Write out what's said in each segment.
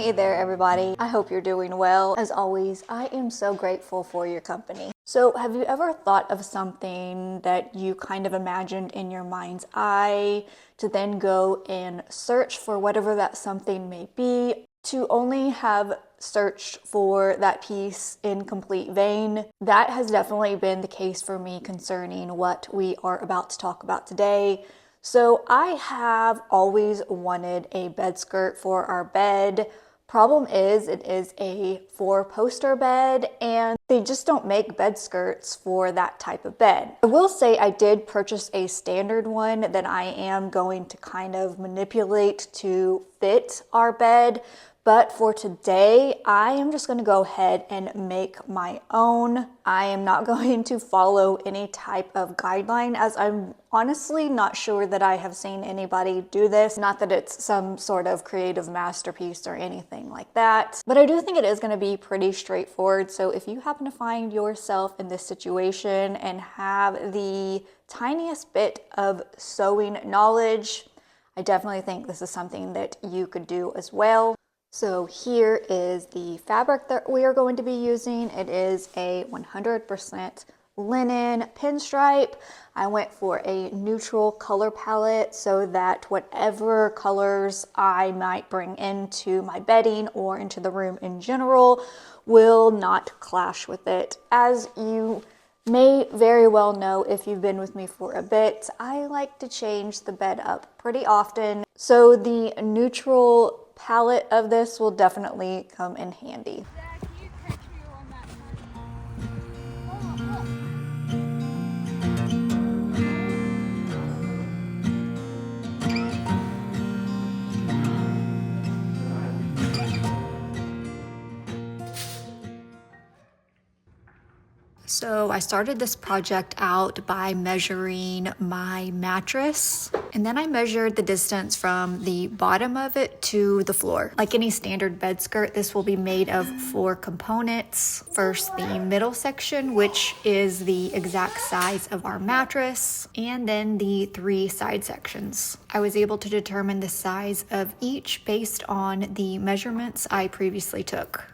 Hey there, everybody. I hope you're doing well. As always, I am so grateful for your company. So have you ever thought of something that you kind of imagined in your mind's eye to then go and search for whatever that something may be, to only have searched for that piece in complete vain? That has definitely been the case for me concerning what we are about to talk about today. So I have always wanted a bed skirt for our bed. Problem is, it is a 4-poster bed and they just don't make bed skirts for that type of bed. I will say I did purchase a standard one that I am going to kind of manipulate to fit our bed. But for today, I am just going to go ahead and make my own. I am not going to follow any type of guideline, as I'm honestly not sure that I have seen anybody do this. Not that it's some sort of creative masterpiece or anything like that, but I do think it is going to be pretty straightforward. So if you happen to find yourself in this situation and have the tiniest bit of sewing knowledge, I definitely think this is something that you could do as well. So here is the fabric that we are going to be using. It is a 100% linen pinstripe. I went for a neutral color palette so that whatever colors I might bring into my bedding or into the room in general will not clash with it. As you may very well know, if you've been with me for a bit, I like to change the bed up pretty often. So the neutral palette of this will definitely come in handy. So I started this project out by measuring my mattress, and then I measured the distance from the bottom of it to the floor. Like any standard bed skirt, this will be made of 4 components. First, the middle section, which is the exact size of our mattress, and then the 3 side sections. I was able to determine the size of each based on the measurements I previously took.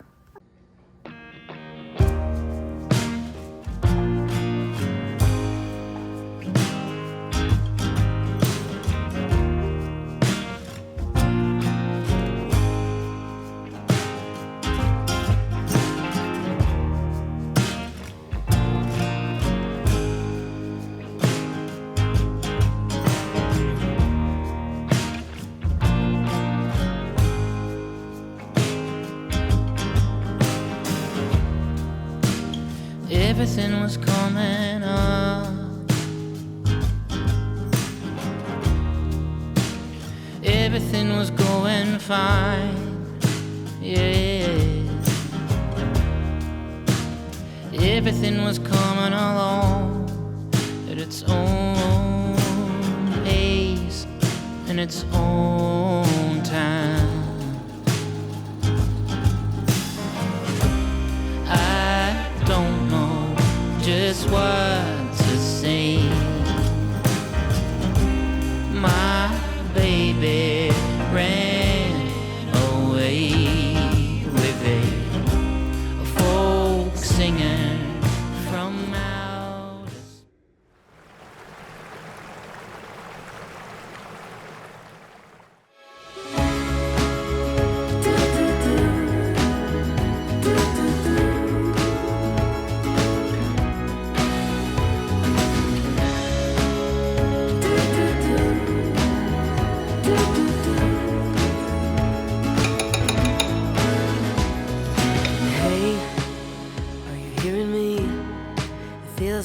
Everything was coming up. Everything was going fine. Yeah. Everything was coming along at its own pace and its own time. Don't know just what to say. My baby ran away with a folk singer from outer space.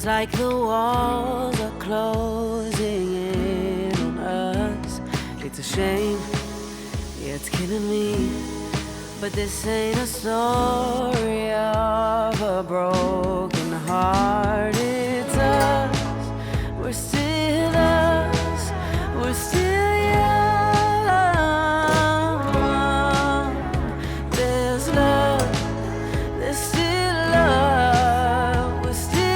Like the walls are closing in on us. It's a shame, yeah, it's killing me. But this ain't a story of a broken heart. It's us, we're still us, we're still young. There's love, there's still love, we're still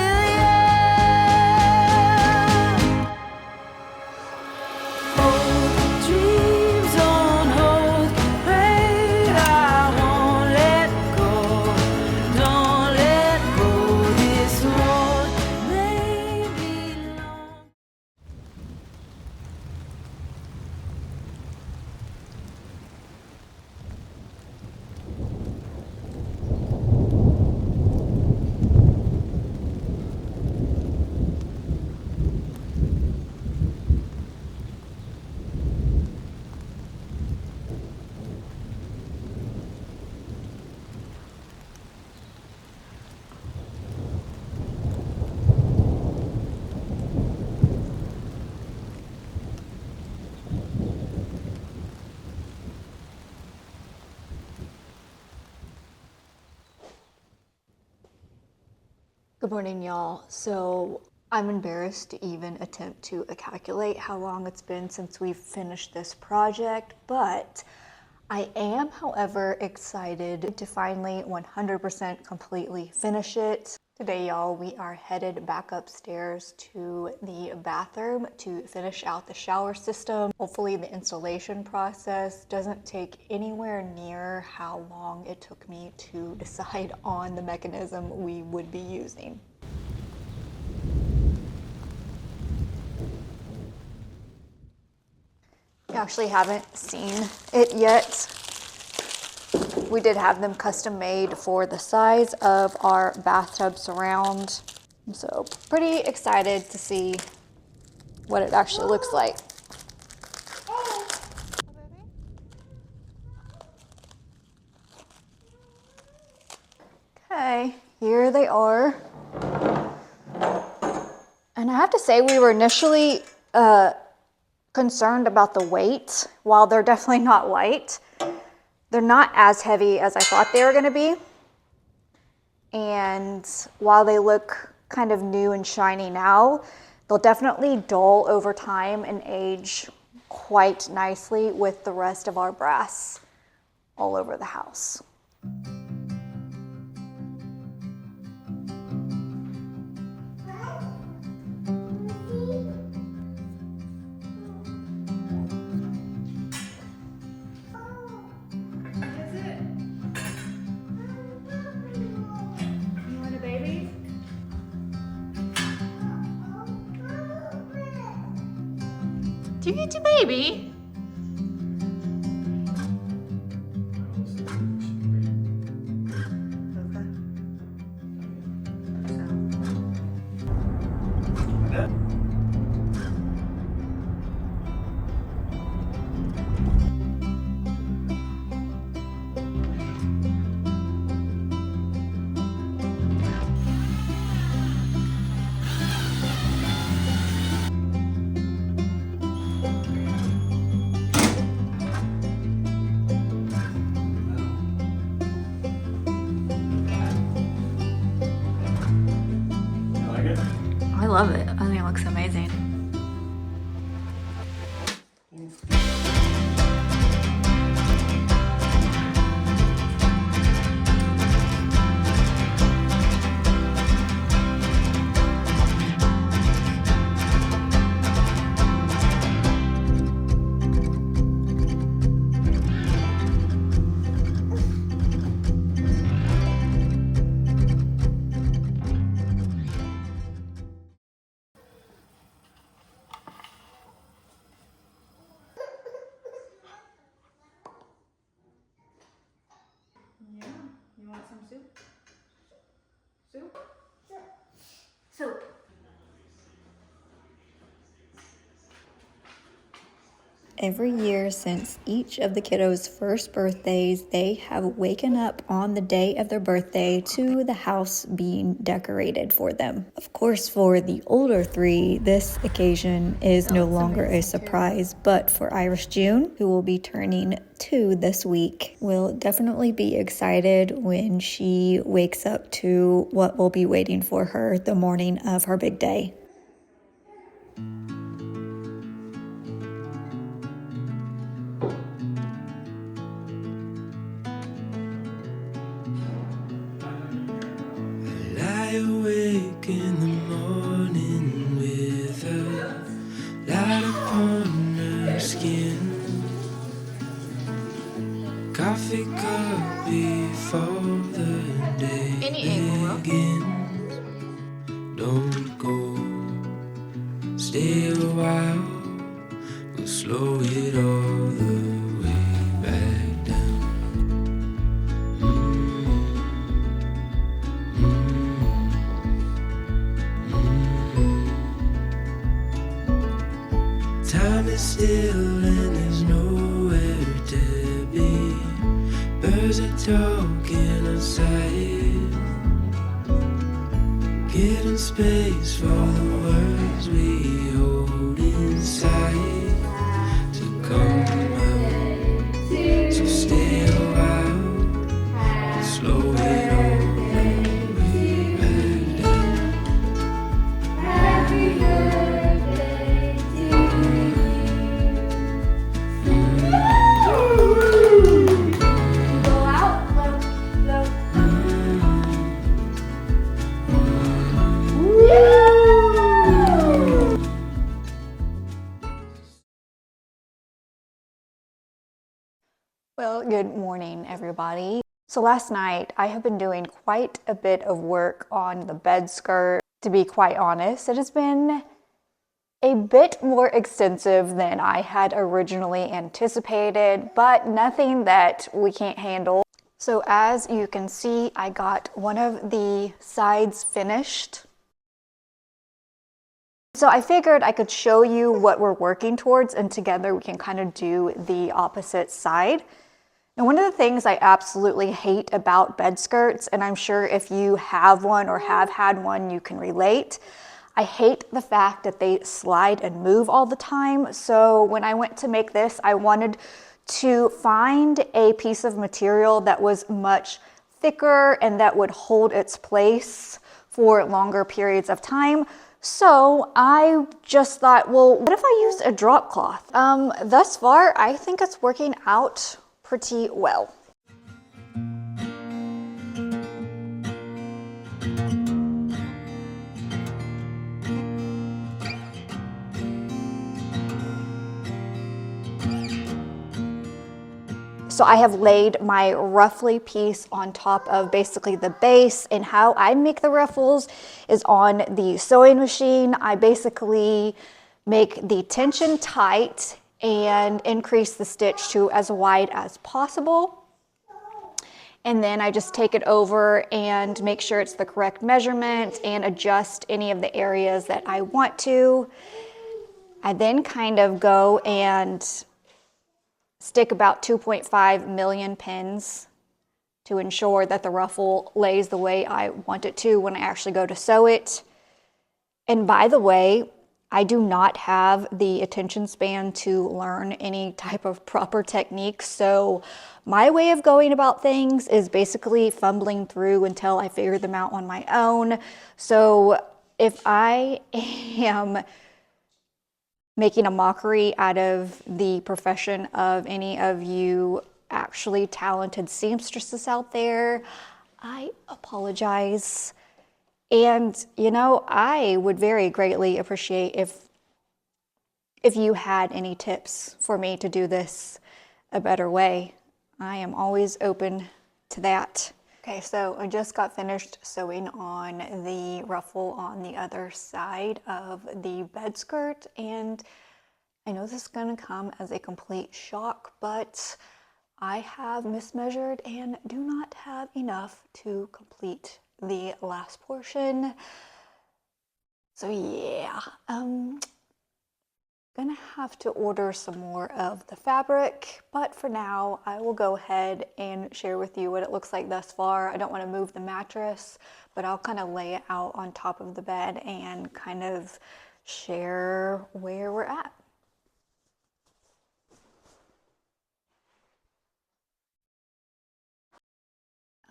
dreams on hold, parade our morning, y'all. So I'm embarrassed to even attempt to calculate how long it's been since we've finished this project, but I am, however, excited to finally 100% completely finish it. Today, y'all, we are headed back upstairs to the bathroom to finish out the shower system. Hopefully the installation process doesn't take anywhere near how long it took me to decide on the mechanism we would be using. You actually haven't seen it yet. We did have them custom made for the size of our bathtub surround. So pretty excited to see what it actually looks like. Okay, here they are. And I have to say, we were initially concerned about the weight. While they're definitely not light, they're not as heavy as I thought they were going to be. And while they look kind of new and shiny now, they'll definitely dull over time and age quite nicely with the rest of our brass all over the house. Do you get your baby? I love it. I think it looks amazing. Yeah, you want some soup? Soup? Soup. Every year since each of the kiddos' first birthdays, they have waken up on the day of their birthday to the house being decorated for them. Of course, for the older three, this occasion is no longer a surprise, but for Irish June, who will be turning 2 this week, will definitely be excited when she wakes up to what will be waiting for her the morning of her big day. Awake in the morning with a light upon her skin, coffee cup before the day begins. Don't go, stay a while, we'll slow it all the way back down. Time is still and there's nowhere to be. Birds are talking outside, giving space for the words we hold inside to come out. So stay a while and slow it all the way back down. Well, good morning, everybody. So last night, I have been doing quite a bit of work on the bed skirt. To be quite honest, it has been a bit more extensive than I had originally anticipated, but nothing that we can't handle. So as you can see, I got one of the sides finished. So I figured I could show you what we're working towards, and together we can kind of do the opposite side. Now, one of the things I absolutely hate about bed skirts, and I'm sure if you have one or have had one, you can relate. I hate the fact that they slide and move all the time. So when I went to make this, I wanted to find a piece of material that was much thicker and that would hold its place for longer periods of time. So I just thought, well, what if I used a drop cloth? Thus far, I think it's working out pretty well. So I have laid my ruffly piece on top of basically the base, and how I make the ruffles is on the sewing machine. I basically make the tension tight and increase the stitch to as wide as possible. And then I just take it over and make sure it's the correct measurement and adjust any of the areas that I want to. I then kind of go and stick about 2.5 million pins to ensure that the ruffle lays the way I want it to when I actually go to sew it. And by the way, I do not have the attention span to learn any type of proper technique. So my way of going about things is basically fumbling through until I figure them out on my own. So if I am making a mockery out of the profession of any of you actually talented seamstresses out there, I apologize. And, you know, I would very greatly appreciate if you had any tips for me to do this a better way. I am always open to that. Okay, so I just got finished sewing on the ruffle on the other side of the bed skirt, and I know this is going to come as a complete shock, but I have mismeasured and do not have enough to complete the last portion. So yeah, gonna have to order some more of the fabric, but for now I will go ahead and share with you what it looks like thus far. I don't want to move the mattress, but I'll kind of lay it out on top of the bed and kind of share where we're at.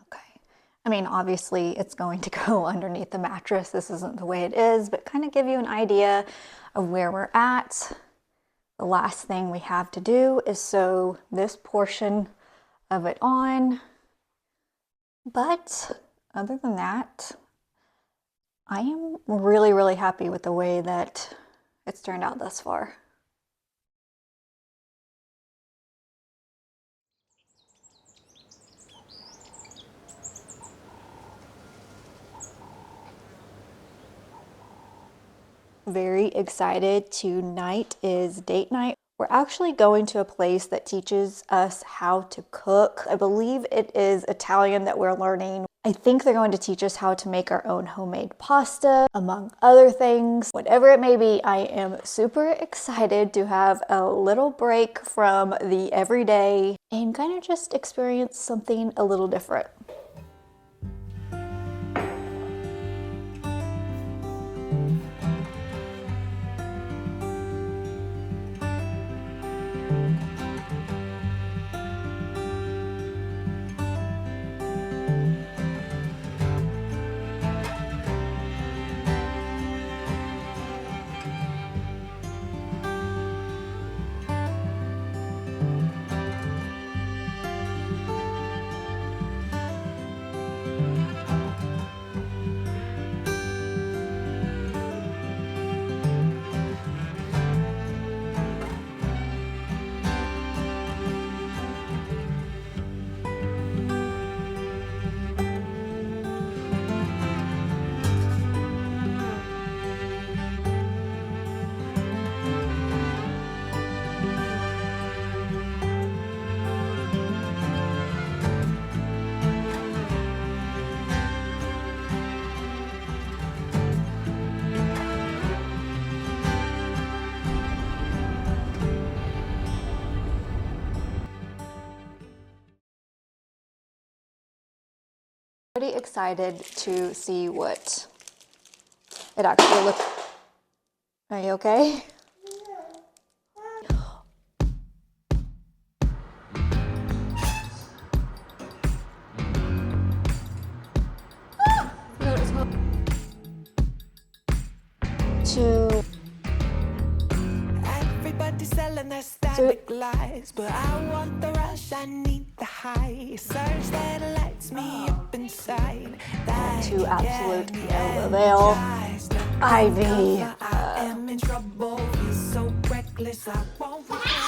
Okay, I mean, obviously it's going to go underneath the mattress. This isn't the way it is, but kind of give you an idea of where we're at. The last thing we have to do is sew this portion of it on. But other than that, I am really, really happy with the way that it's turned out thus far. Very excited. Tonight is date night. We're actually going to a place that teaches us how to cook. I believe it is Italian that we're learning. I think they're going to teach us how to make our own homemade pasta, among other things. Whatever it may be, I am super excited to have a little break from the everyday and kind of just experience something a little different. Pretty excited to see what it actually looks. Are you okay? Everybody selling their static lies, but I want the rush, I need the high. Surge that lights me up inside. To absolute no avail. Ivy. I am in trouble, feel so reckless, I won't regret.